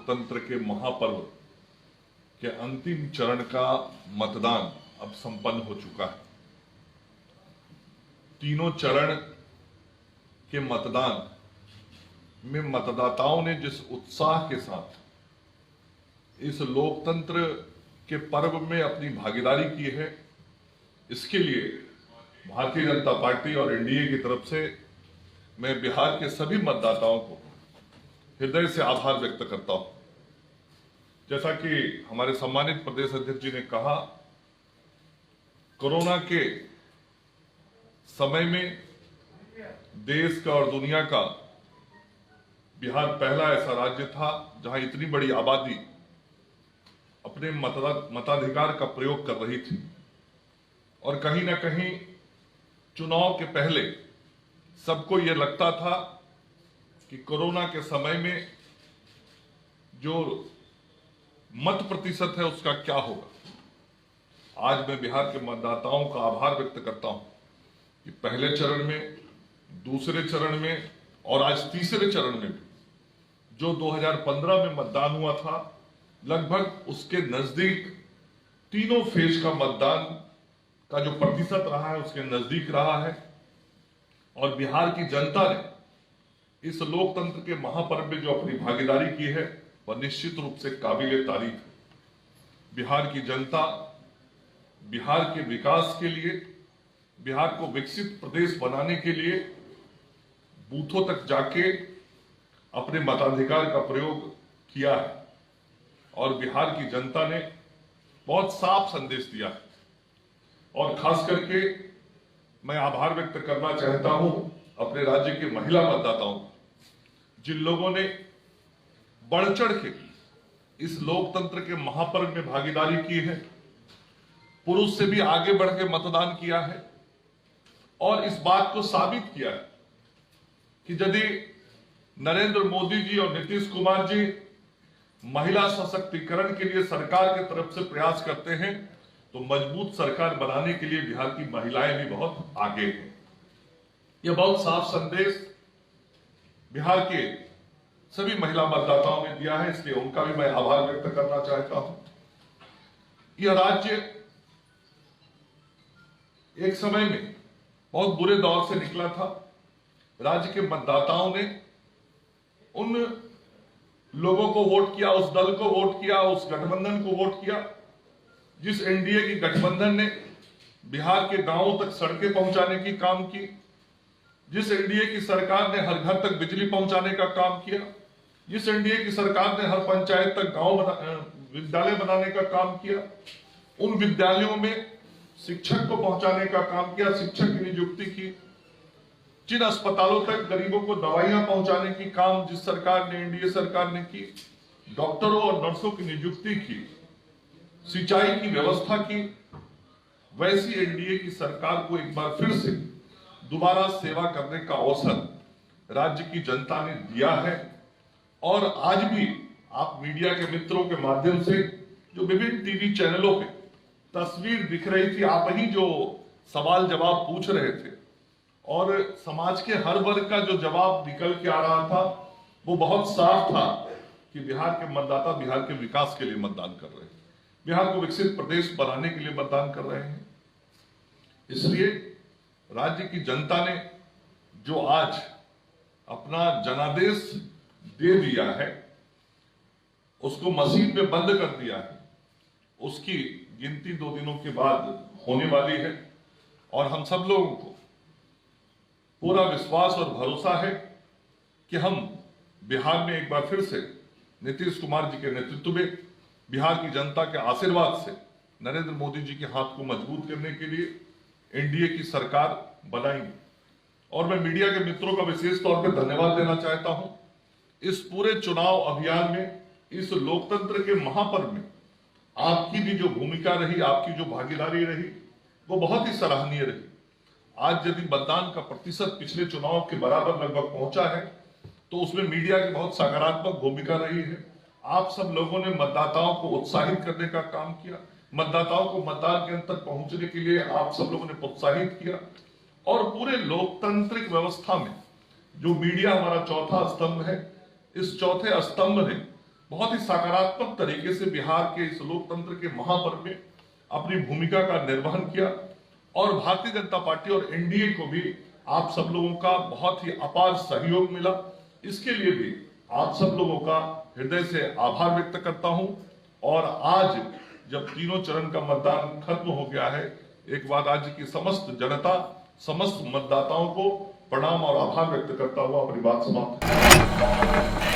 लोकतंत्र के महापर्व के अंतिम चरण का मतदान अब संपन्न हो चुका है। तीनों चरण के मतदान में मतदाताओं ने जिस उत्साह के साथ इस लोकतंत्र के पर्व में अपनी भागीदारी की है, इसके लिए भारतीय जनता पार्टी और एनडीए की तरफ से मैं बिहार के सभी मतदाताओं को हृदय से आभार व्यक्त करता हूं। जैसा कि हमारे सम्मानित प्रदेश अध्यक्ष जी ने कहा, कोरोना के समय में देश का और दुनिया का बिहार पहला ऐसा राज्य था जहां इतनी बड़ी आबादी अपने मताधिकार का प्रयोग कर रही थी और कहीं ना कहीं चुनाव के पहले सबको ये लगता था कि कोरोना के समय में जो मत प्रतिशत है उसका क्या होगा। आज मैं बिहार के मतदाताओं का आभार व्यक्त करता हूं कि पहले चरण में, दूसरे चरण में और आज तीसरे चरण में भी जो 2015 में मतदान हुआ था, लगभग उसके नजदीक तीनों फेज का मतदान का जो प्रतिशत रहा है उसके नजदीक रहा है और बिहार की जनता ने इस लोकतंत्र के महापर्व में जो अपनी भागीदारी की है वह निश्चित रूप से काबिले तारीफ है। बिहार की जनता बिहार के विकास के लिए, बिहार को विकसित प्रदेश बनाने के लिए बूथों तक जाके अपने मताधिकार का प्रयोग किया है और बिहार की जनता ने बहुत साफ संदेश दिया है। और खास करके मैं आभार व्यक्त करना चाहता हूं अपने राज्य के महिला मतदाताओं को, जिन लोगों ने बढ़ चढ़ के इस लोकतंत्र के महापर्व में भागीदारी की है, पुरुष से भी आगे बढ़ के मतदान किया है और इस बात को साबित किया है कि यदि नरेंद्र मोदी जी और नीतीश कुमार जी महिला सशक्तिकरण के लिए सरकार की तरफ से प्रयास करते हैं तो मजबूत सरकार बनाने के लिए बिहार की महिलाएं भी बहुत आगे हैं। यह बहुत साफ संदेश बिहार के सभी महिला मतदाताओं ने दिया है, इसलिए उनका भी मैं आभार व्यक्त करना चाहता हूं। यह राज्य एक समय में बहुत बुरे दौर से निकला था। राज्य के मतदाताओं ने उन लोगों को वोट किया, उस दल को वोट किया, उस गठबंधन को वोट किया जिस एनडीए की गठबंधन ने बिहार के गांवों तक सड़कें पहुंचाने की काम की, जिस एनडीए की सरकार ने हर घर तक बिजली पहुंचाने का काम किया, जिस एनडीए की सरकार ने हर पंचायत तक विद्यालय बनाने का काम किया, उन विद्यालयों में शिक्षक को पहुंचाने का काम किया, शिक्षक की नियुक्ति की, जिन अस्पतालों तक गरीबों को दवाइयां पहुंचाने की काम जिस सरकार ने, एनडीए सरकार ने की, डॉक्टरों और नर्सों की नियुक्ति की, सिंचाई की व्यवस्था की, वैसी एनडीए की सरकार को एक बार फिर से दोबारा सेवा करने का अवसर राज्य की जनता ने दिया है। और आज भी आप मीडिया के मित्रों के माध्यम से जो विभिन्न टीवी चैनलों पे तस्वीर दिख रही थी, आप ही जो सवाल जवाब पूछ रहे थे और समाज के हर वर्ग का जो जवाब निकल के आ रहा था वो बहुत साफ था कि बिहार के मतदाता बिहार के विकास के लिए मतदान कर रहे हैं, बिहार को विकसित प्रदेश बनाने के लिए मतदान कर रहे हैं। इसलिए राज्य की जनता ने जो आज अपना जनादेश दे दिया है, उसको मशीन में बंद कर दिया है, उसकी गिनती 2 दिनों के बाद होने वाली है और हम सब लोगों को पूरा विश्वास और भरोसा है कि हम बिहार में एक बार फिर से नीतीश कुमार जी के नेतृत्व में बिहार की जनता के आशीर्वाद से नरेंद्र मोदी जी के हाथ को मजबूत करने के लिए एनडीए की सरकार बनाएंगे। और मैं मीडिया के मित्रों का विशेष तौर पर धन्यवाद देना चाहता हूं। इस पूरे चुनाव अभियान में, इस लोकतंत्र के महापर्व में आपकी भी जो भूमिका रही, आपकी जो भागीदारी रही, वो बहुत ही सराहनीय रही। आज यदि मतदान का प्रतिशत पिछले चुनाव के बराबर लगभग पहुंचा है तो उसमें मीडिया की बहुत सकारात्मक भूमिका रही है। आप सब लोगों ने मतदाताओं को उत्साहित करने का काम किया, मतदाताओं को मतदान केंद्र तक पहुंचने के लिए आप सब लोगों ने प्रोत्साहित किया और पूरे लोकतांत्रिक व्यवस्था में जो मीडिया हमारा चौथा स्तंभ है, इस चौथे स्तंभ ने बहुत ही सकारात्मक तरीके से बिहार के इस लोकतंत्र के महापर्व में अपनी भूमिका का निर्वहन किया और भारतीय जनता पार्टी और एनडीए को भी आप सब लोगों का बहुत ही अपार सहयोग मिला। इसके लिए भी आप सब लोगों का हृदय से आभार व्यक्त करता हूं। और आज जब तीनों चरण का मतदान खत्म हो गया है, एक बार राज्य की समस्त जनता, समस्त मतदाताओं को प्रणाम और आभार व्यक्त करता हुआ अपनी बात समाप्त